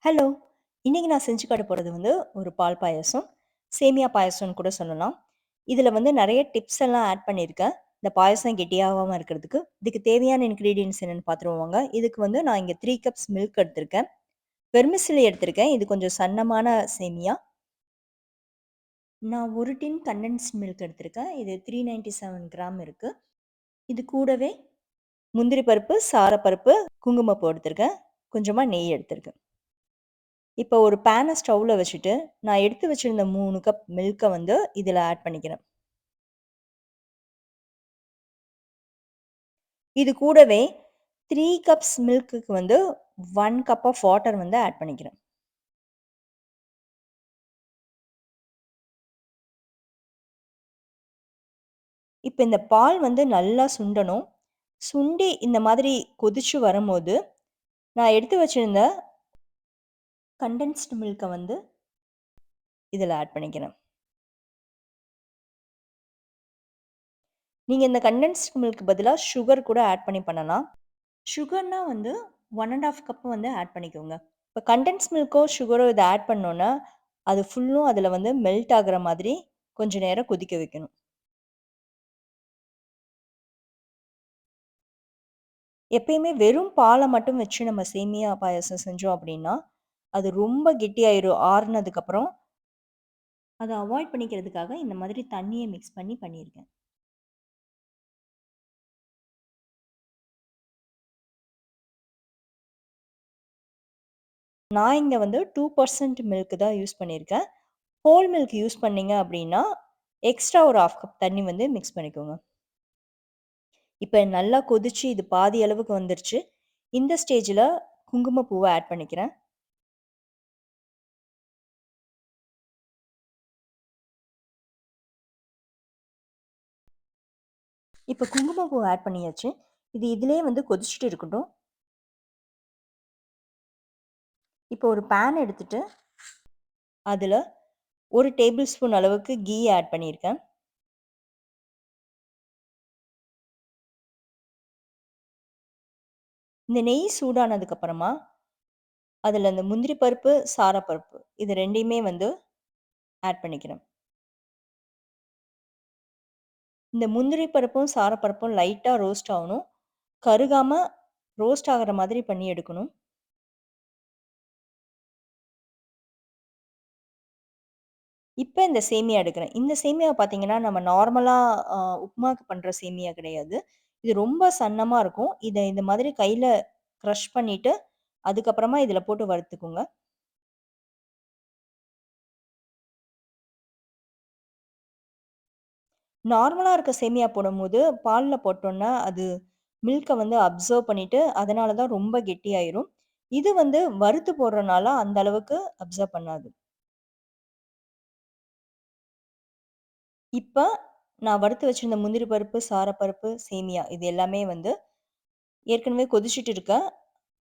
Hello! இன்னைக்கு நான் செஞ்சு காட்ட போறது வந்து ஒரு பால் பாயாசம். சேமியா பாயாசம்னு கூட சொல்லலாம். இதுல வந்து நெறைய டிப்ஸ் எல்லாம் ஆட் பண்ணியிருக்கேன். இந்த பாயாசம் கெட்டியாகாம இருக்கிறதுக்கு. இதுக்கு தேவையான இன்கிரீடியன்ட்ஸ் என்னன்னு பார்த்துருவோம் வாங்க. இதுக்கு வந்து நான் இங்க 3 கப்ஸ் மில்க் எடுத்திருக்கேன். வெர்மிசெல்லி எடுத்திருக்கேன். இது கொஞ்சம் சன்னமான சேமியா. நான் 1 டின் கண்டென்ஸ்ட் மில்க் எடுத்திருக்கேன். இது 397 கிராம் இருக்கு. இது கூடவே முந்திரி பருப்பு, சாரப்பருப்பு, குங்குமப்பூ எடுத்திருக்கேன். கொஞ்சமா நெய் எடுத்திருக்கேன். இப்போ ஒரு பேன ஸ்டவ்ல வச்சுட்டு, நான் எடுத்து வச்சிருந்த 3 கப் மில்க்க வந்து இதில ஆட் பண்ணிக்கிறேன். இது கூடவே 3 கப்ஸ் மில்க்குக்கு வந்து 1 கப் ஆஃப் வாட்டர் வந்து ஆட் பண்ணிக்கிறேன். இப்ப இந்த பால் வந்து நல்லா சுண்டணும். சுண்டி இந்த மாதிரி கொதிச்சு வரும்போது, நான் எடுத்து வச்சிருந்த கண்டென்ஸ்டு மில்க்க வந்து இதில ஆட் பண்ணிக்கிறேன். நீங்க இந்த கண்டென்ஸ்டு மில்க் பதிலா சுகர் கூட ஆட் பண்ணி பண்ணலாம். சுகர்னா வந்து 1 1/2 கப் வந்து ஆட் பண்ணிக்கோங்க. இப்ப கண்டென்ஸ் மில்க்கோ, சுகரோ இத ஆட் பண்ணோம்னா, அது ஃபுல்லும் அதுல வந்து மெல்ட் ஆகுற மாதிரி கொஞ்ச நேரம் கொதிக்க வைக்கணும். எப்பயுமே வெறும் பால மட்டும் வச்சு நம்ம சேமியா பாயாசம் செஞ்சோம் அப்படின்னா, அது ரொம்ப கெட்டியாயிரும் ஆறுனதுக்கப்புறம். அத அவாய்ட் பண்ணிக்கிறதுக்காக இந்த மாதிரி தண்ணிய மிக்ஸ் பண்ணி பண்ணியிருக்கேன். நான் இங்க வந்து 2% மில்க் தான் யூஸ் பண்ணியிருக்கேன். ஹோல் மில்க் யூஸ் பண்ணீங்க அப்படின்னா, எக்ஸ்ட்ரா ஒரு 1/2 கப் தண்ணி வந்து மிக்ஸ் பண்ணிக்கோங்க. இப்ப நல்லா கொதிச்சு இது பாதி அளவுக்கு வந்துருச்சு. இந்த ஸ்டேஜ்ல குங்குமப்பூவ ஆட் பண்ணிக்கிறேன். இப்ப குங்குமப்பூ ஆட் பண்ணியாச்சு. இது இதிலயே வந்து கொதிச்சுட்டு இருக்கட்டும். இப்போ ஒரு பேன் எடுத்துட்டு, அதுல 1 டேபிள் ஸ்பூன் அளவுக்கு கீ ஆட் பண்ணியிருக்கேன். இந்த நெய் சூடானதுக்கு அப்புறமா, அதுல இந்த முந்திரி பருப்பு, சாரப்பருப்பு இது 2யுமே வந்து ஆட் பண்ணிக்கிறேன். இந்த முந்திரி பருப்பும், சாரப்பருப்பும் லைட்டா ரோஸ்ட் ஆவணும். கருகாம ரோஸ்ட் ஆகுற மாதிரி பண்ணி எடுக்கணும். இப்ப இந்த சேமியா எடுக்கிறேன். இந்த சேமியாவ பார்த்தீங்கன்னா, நம்ம நார்மலா உப்புமாக்கு பண்ற சேமியா கிடையாது. இது ரொம்ப சன்னமா இருக்கும். இத இந்த மாதிரி கையில க்ரஷ் பண்ணிட்டு, அதுக்கப்புறமா இதில போட்டு வறுத்துக்குங்க. நார்மலா இருக்க சேமியா போடும்போது, பால்ல போட்டோம்னா, அது மில்க்க வந்து அப்சர்வ் பண்ணிட்டு, அதனால தான் ரொம்ப கெட்டியாயிரும். இது வந்து வறுத்து போடுறனால அந்த அளவுக்கு அப்சர்வ் பண்ணாது. இப்ப நான் வறுத்து வச்சிருந்த முந்திரி பருப்பு, சாரப்பருப்பு, சேமியா இது எல்லாமே வந்து ஏற்கனவே கொதிச்சுட்டு இருக்க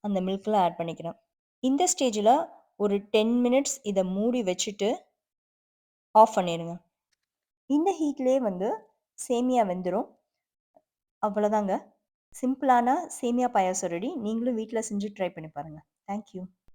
அந்த மில்க்ல ஆட் பண்ணிக்கிறேன். இந்த ஸ்டேஜ்ல ஒரு 10 மினிட்ஸ் இத மூடி வச்சுட்டு ஆஃப் பண்ணிருங்க. இந்த ஹீட்லயே வந்து சேமியா வெந்துரும். அவ்வளோதாங்க. சிம்பிளான சேமியா பாயாசம் ரெடி. நீங்களும் வீட்ல செஞ்சு ட்ரை பண்ணி பாருங்க. Thank you.